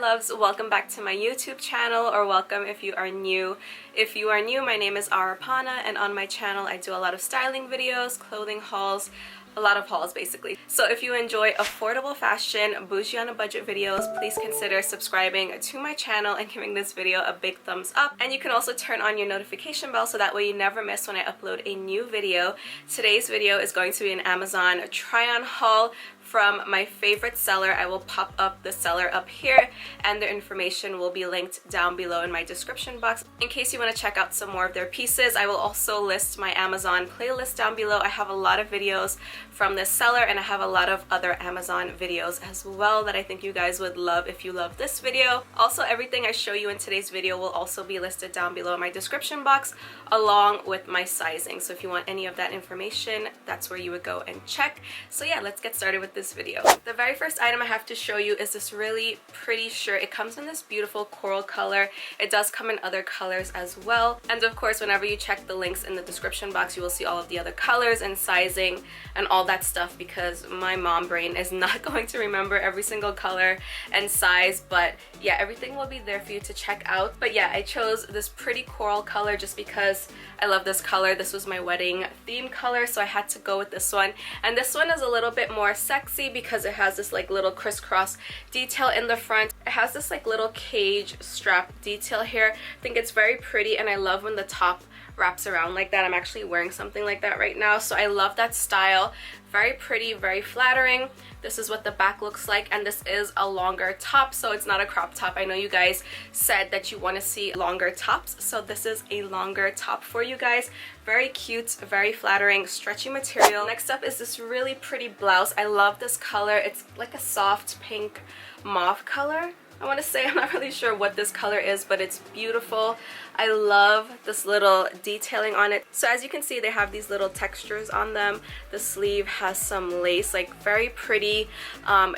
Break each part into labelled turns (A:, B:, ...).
A: loves, welcome back to my YouTube channel, or welcome if you are new. If you are new, my name is Arapana, and on my channel I do a lot of styling videos, clothing hauls, a lot of hauls basically. So if you enjoy affordable fashion, bougie on a budget videos, please consider subscribing to my channel and giving this video a big thumbs up. And you can also turn on your notification bell so that way you never miss when I upload a new video. Today's video is going to be an Amazon try-on haul from my favorite seller. I will pop up the seller up here and their information will be linked down below in my description box in case you want to check out some more of their pieces. I will also list my Amazon playlist down below. I have a lot of videos from this seller and I have a lot of other Amazon videos as well that I think you guys would love if you love this video. Also, everything I show you in today's video will also be listed down below in my description box along with my sizing. So if you want any of that information, that's where you would go and check. So yeah, let's get started with this video. The very first item I have to show you is this really pretty shirt. It comes in this beautiful coral color. It does come in other colors as well. And of course, whenever you check the links in the description box, you will see all of the other colors and sizing and all that stuff because my mom brain is not going to remember every single color and size. But yeah, everything will be there for you to check out. But yeah, I chose this pretty coral color just because I love this color. This was my wedding theme color, so I had to go with this one. And this one is a little bit more sexy because it has this like little crisscross detail in the front. It has this like little cage strap detail here. I think it's very pretty and I love when the top wraps around like that. I'm actually wearing something like that right now, so I love that style. Very pretty, very flattering. This is what the back looks like, and this is a longer top, so it's not a crop top. I know you guys said that you want to see longer tops, so this is a longer top for you guys. Very cute, very flattering, stretchy material. Next up is this really pretty blouse. I love this color. It's like a soft pink mauve color, I want to say. I'm not really sure what this color is, but it's beautiful. I love this little detailing on it. So as you can see, they have these little textures on them. The sleeve has some lace, like very pretty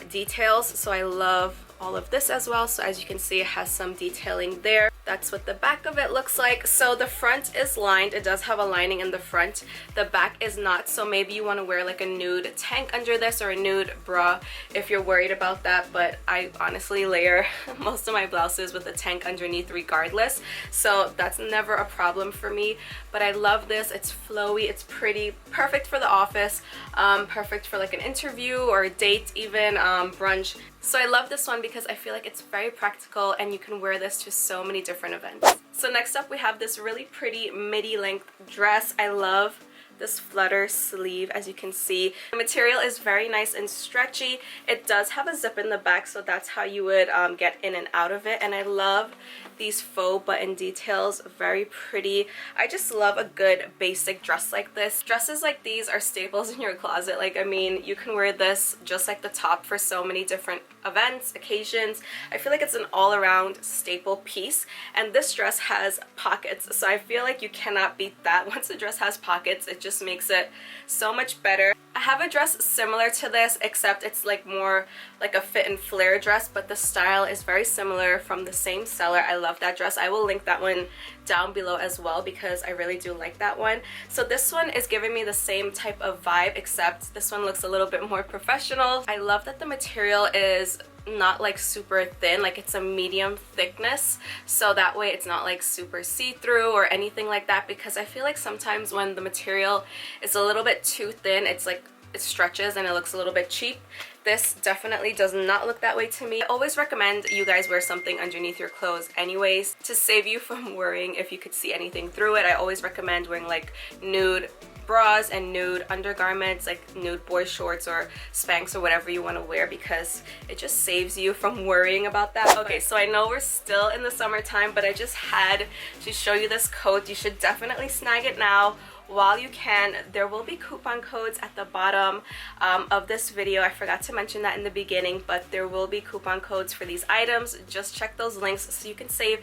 A: details. So I love all of this as well. So as you can see, it has some detailing there. That's what the back of it looks like. So the front is lined. It does have a lining in the front. The back is not, so maybe you want to wear like a nude tank under this or a nude bra if you're worried about that. But I honestly layer most of my blouses with a tank underneath regardless, so that's never a problem for me. But I love this. It's flowy, it's pretty, perfect for the office, perfect for like an interview or a date even, brunch. So I love this one because I feel like it's very practical and you can wear this to so many different events. So next up we have this really pretty midi length dress. I love this flutter sleeve. As you can see, the material is very nice and stretchy. It does have a zip in the back, so that's how you would get in and out of it. And I love these faux button details, very pretty. I just love a good basic dress like this. Dresses like these are staples in your closet. Like, I mean, you can wear this just like the top for so many different events, occasions. I feel like it's an all-around staple piece, and this dress has pockets, so I feel like you cannot beat that. Once the dress has pockets, it just makes it so much better. I have a dress similar to this, except it's like more like a fit and flare dress, but the style is very similar from the same seller. I love that dress. I will link that one down below as well because I really do like that one. So this one is giving me the same type of vibe, except this one looks a little bit more professional. I love that the material is not like super thin, like it's a medium thickness, so that way it's not like super see-through or anything like that, because I feel like sometimes when the material is a little bit too thin, it's like it stretches and it looks a little bit cheap. This definitely does not look that way to me. I always recommend you guys wear something underneath your clothes anyways to save you from worrying if you could see anything through it. I always recommend wearing like nude bras and nude undergarments, like nude boy shorts or Spanx or whatever you want to wear, because it just saves you from worrying about that. Okay, so I know we're still in the summertime, but I just had to show you this coat. You should definitely snag it now while you can. There will be coupon codes at the bottom of this video. I forgot to mention that in the beginning, but there will be coupon codes for these items. Just check those links so you can save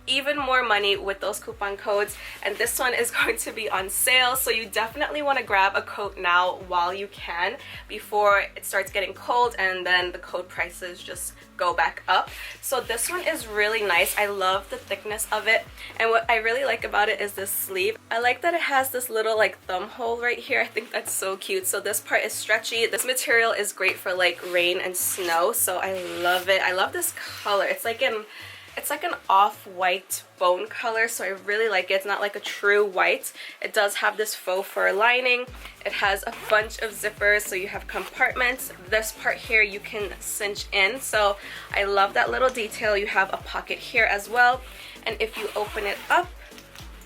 A: even more money with those coupon codes, and this one is going to be on sale, so you definitely want to grab a coat now while you can before it starts getting cold and then the coat prices just go back up. So this one is really nice. I love the thickness of it, and what I really like about it is this sleeve. I like that it has this little like thumb hole right here. I think that's so cute. So this part is stretchy. This material is great for like rain and snow, so I love it. I love this color. It's like an off-white bone color, so I really like it. It's not like a true white. It does have this faux fur lining. It has a bunch of zippers, so you have compartments. This part here you can cinch in, so I love that little detail. You have a pocket here as well, and if you open it up,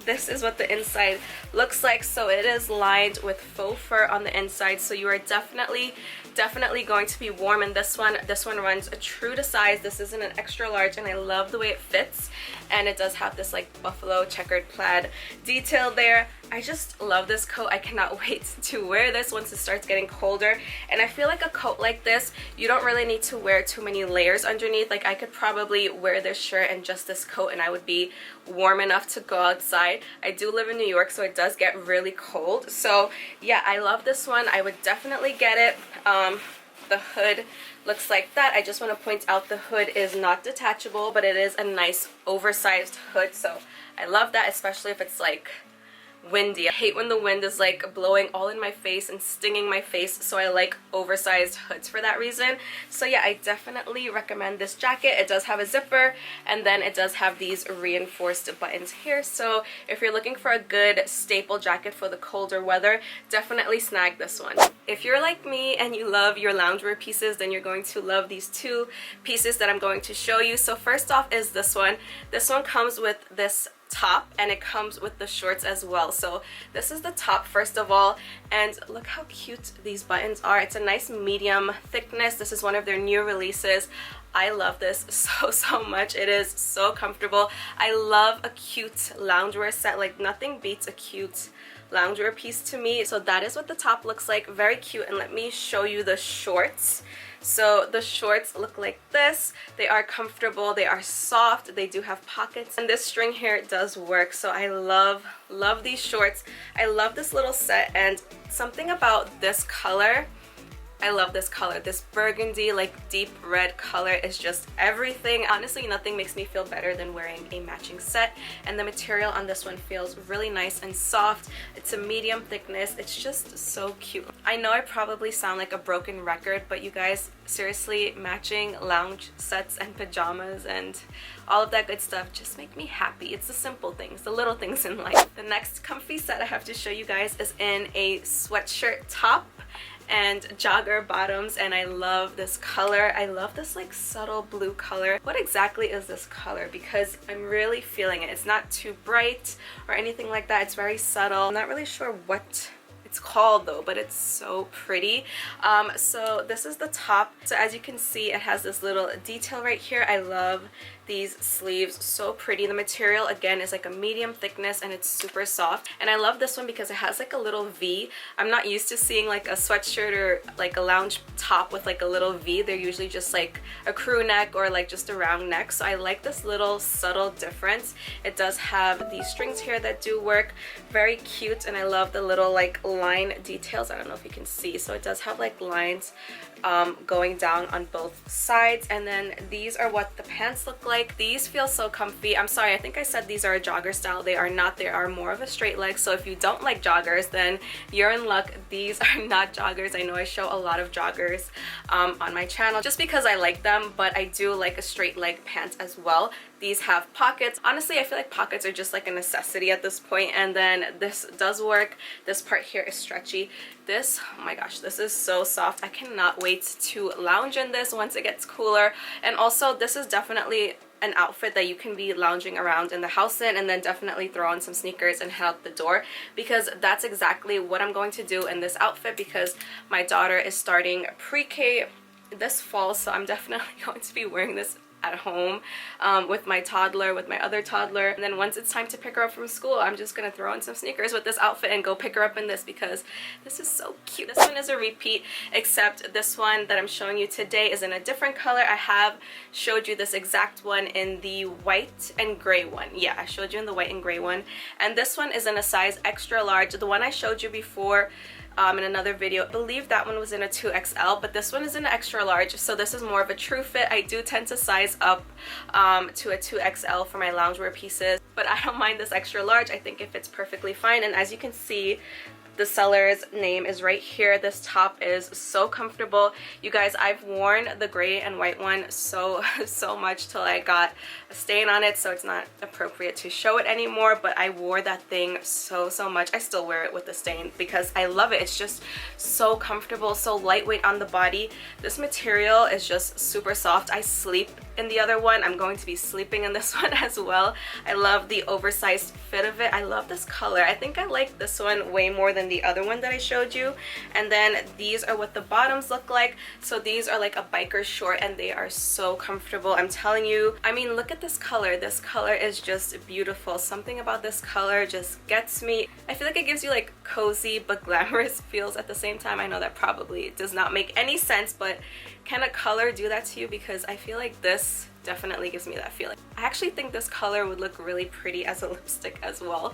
A: this is what the inside looks like. So it is lined with faux fur on the inside, so you are definitely going to be warm in this one. This one runs a true to size. This isn't an extra large, and I love the way it fits, and it does have this like buffalo checkered plaid detail there. I just love this coat. I cannot wait to wear this once it starts getting colder. And I feel like a coat like this, you don't really need to wear too many layers underneath. Like I could probably wear this shirt and just this coat and I would be warm enough to go outside. I do live in New York, so it does get really cold. So yeah, I love this one. I would definitely get it. The hood looks like that. I just want to point out the hood is not detachable, but it is a nice oversized hood, so I love that, especially if it's like windy. I hate when the wind is like blowing all in my face and stinging my face, so I like oversized hoods for that reason. So yeah, I definitely recommend this jacket. It does have a zipper, and then it does have these reinforced buttons here, so if you're looking for a good staple jacket for the colder weather, definitely snag this one. If you're like me and you love your loungewear pieces, then you're going to love these two pieces that I'm going to show you. So first off is this one. This one comes with this top, and it comes with the shorts as well. So this is the top first of all, and look how cute these buttons are. It's a nice medium thickness. This is one of their new releases. I love this so much. It is so comfortable. I love a cute loungewear set. Like nothing beats a cute loungewear piece to me. So that is what the top looks like. Very cute. And let me show you the shorts. So the shorts look like this. They are comfortable, they are soft, they do have pockets, and this string here does work. So I love these shorts. I love this little set, and something about this color, I love this color. This burgundy, like deep red color is just everything. Honestly, nothing makes me feel better than wearing a matching set, and the material on this one feels really nice and soft. It's a medium thickness. It's just so cute. I know I probably sound like a broken record, but you guys, seriously, matching lounge sets and pajamas and all of that good stuff just make me happy. It's the simple things, the little things in life. The next comfy set I have to show you guys is in a sweatshirt top and jogger bottoms, and I love this color. I love this like subtle blue color. What exactly is this color? Because I'm really feeling it. It's not too bright or anything like that. It's very subtle. I'm not really sure what it's called though, but it's so pretty. So this is the top. So as you can see, it has this little detail right here. I love these sleeves, so pretty. The material again is like a medium thickness, and it's super soft, and I love this one because it has like a little V. I'm not used to seeing like a sweatshirt or like a lounge top with like a little V. They're usually just like a crew neck or like just a round neck, so I like this little subtle difference. It does have these strings here that do work. Very cute, and I love the little like line details. I don't know if you can see, so it does have like lines going down on both sides, and then these are what the pants look like. These feel so comfy. I'm sorry, I think I said these are a jogger style. They are not. They are more of a straight leg, so if you don't like joggers, then you're in luck. These are not joggers. I know I show a lot of joggers on my channel just because I like them, but I do like a straight leg pant as well. These have pockets. Honestly, I feel like pockets are just like a necessity at this point, and then this does work. This part here is stretchy. This, oh my gosh, this is so soft. I cannot wait to lounge in this once it gets cooler. And also, this is definitely an outfit that you can be lounging around in the house in, and then definitely throw on some sneakers and head out the door, because that's exactly what I'm going to do in this outfit, because my daughter is starting pre-K this fall, so I'm definitely going to be wearing this at home with my toddler, with my other toddler. And then once it's time to pick her up from school, I'm just gonna throw in some sneakers with this outfit and go pick her up in this because this is so cute. This one is a repeat, except this one that I'm showing you today is in a different color. I have showed you this exact one in the white and gray one. Yeah, I showed you in the white and gray one. And this one is in a size extra large. The one I showed you before in another video, I believe that one was in a 2XL, but this one is an extra large, so this is more of a true fit. I do tend to size up to a 2XL for my loungewear pieces, but I don't mind this extra large. I think it fits perfectly fine. And as you can see, the seller's name is right here. This top is so comfortable. You guys, I've worn the gray and white one so much till I got a stain on it, so it's not appropriate to show it anymore, but I wore that thing so much. I still wear it with the stain because I love it. It's just so comfortable, so lightweight on the body. This material is just super soft. I sleep in the other one. I'm going to be sleeping in this one as well. I love the oversized fit of it. I love this color. I think I like this one way more than the other one that I showed you. And then these are what the bottoms look like. So these are like a biker short and they are so comfortable. I'm telling you, I mean, look at this color. This color is just beautiful. Something about this color just gets me. I feel like it gives you like cozy but glamorous feels at the same time. I know that probably does not make any sense, but can a color do that to you? Because I feel like this definitely gives me that feeling. I actually think this color would look really pretty as a lipstick as well.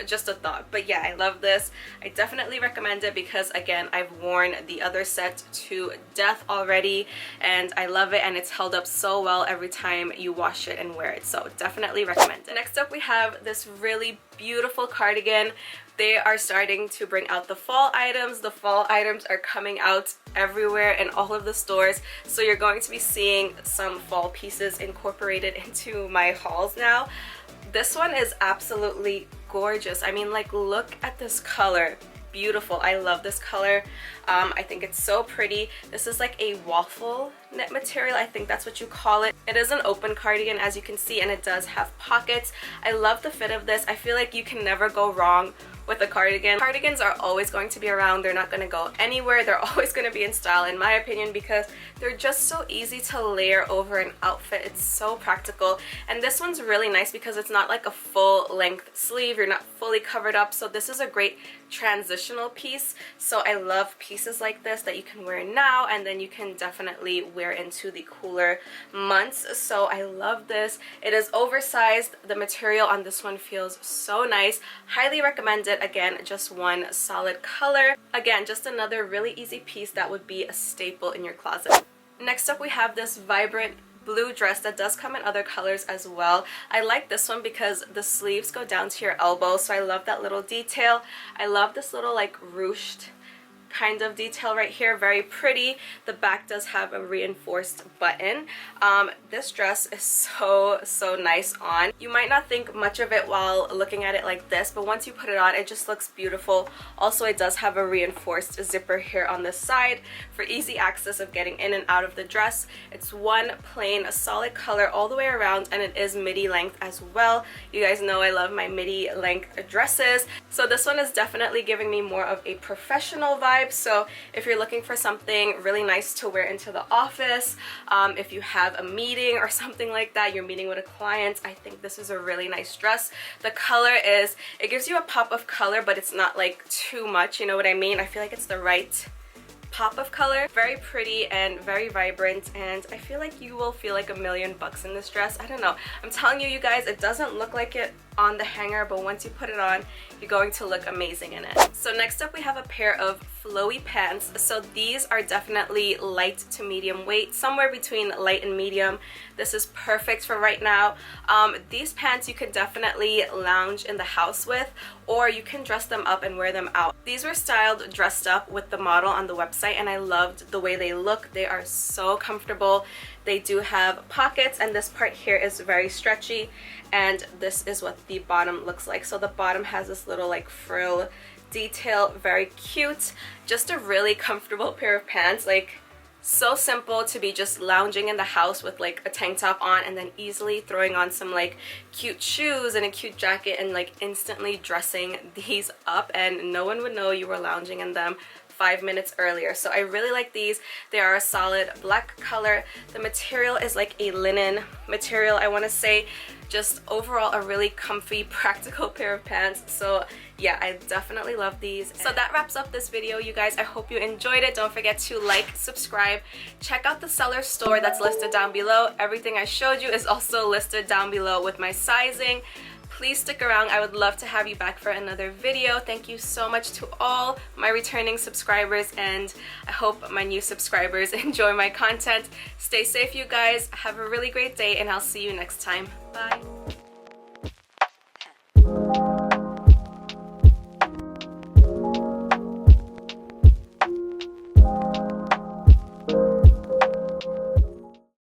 A: Just a thought. But yeah, I love this. I definitely recommend it because again, I've worn the other set to death already and I love it, and it's held up so well every time you wash it and wear it. So definitely recommend it. Next up we have this really beautiful cardigan. They are starting to bring out the fall items. The fall items are coming out everywhere in all of the stores. So you're going to be seeing some fall pieces incorporated into my hauls now. This one is absolutely gorgeous. I mean, like, look at this color. Beautiful. I love this color. I think it's so pretty. This is like a waffle knit material. I think that's what you call it. It is an open cardigan, as you can see, and it does have pockets. I love the fit of this. I feel like you can never go wrong with a cardigan. Cardigans are always going to be around. They're not going to go anywhere. They're always going to be in style, in my opinion, because they're just so easy to layer over an outfit. It's so practical. And this one's really nice because it's not like a full length sleeve. You're not fully covered up. So this is a great transitional piece. So I love pieces like this that you can wear now and then you can definitely wear into the cooler months. So I love this. It is oversized. The material on this one feels so nice. Highly recommend it. Again, just one solid color. Again, just another really easy piece that would be a staple in your closet. Next up we have this vibrant blue dress that does come in other colors as well. I like this one because the sleeves go down to your elbow, so I love that little detail. I love this little like ruched kind of detail right here. Very pretty. The back does have a reinforced button. This dress is so nice on. You might not think much of it while looking at it like this, but once you put it on, it just looks beautiful. Also, it does have a reinforced zipper here on the side for easy access of getting in and out of the dress. It's one plain solid color all the way around, and it is midi length as well. You guys know I love my midi length dresses, so this one is definitely giving me more of a professional vibe. So if you're looking for something really nice to wear into the office, if you have a meeting or something like that, you're meeting with a client, I think this is a really nice dress. The color is, it gives you a pop of color, but it's not like too much, you know what I mean? I feel like it's the right pop of color. Very pretty and very vibrant, and I feel like you will feel like $1,000,000 in this dress. I don't know. I'm telling you, you guys, it doesn't look like it on the hanger, but once you put it on, you're going to look amazing in it. So next up we have a pair of flowy pants. So these are definitely light to medium weight, somewhere between light and medium. This is perfect for right now. These pants you can definitely lounge in the house with, or you can dress them up and wear them out. These were styled dressed up with the model on the website, and I loved the way they look. They are so comfortable. They do have pockets, and this part here is very stretchy, and this is what the bottom looks like. So the bottom has this little like frill detail. Very cute. Just a really comfortable pair of pants. Like, so simple to be just lounging in the house with like a tank top on, and then easily throwing on some like cute shoes and a cute jacket and like instantly dressing these up, and no one would know you were lounging in them 5 minutes earlier. So I really like these. They are a solid black color. The material is like a linen material, I want to say. Just overall a really comfy, practical pair of pants. So yeah, I definitely love these. So that wraps up this video, you guys. I hope you enjoyed it. Don't forget to like, subscribe, check out the seller store that's listed down below. Everything I showed you is also listed down below with my sizing. Please stick around. I would love to have you back for another video. Thank you so much to all my returning subscribers, and I hope my new subscribers enjoy my content. Stay safe, you guys. Have a really great day, and I'll see you next time. Bye.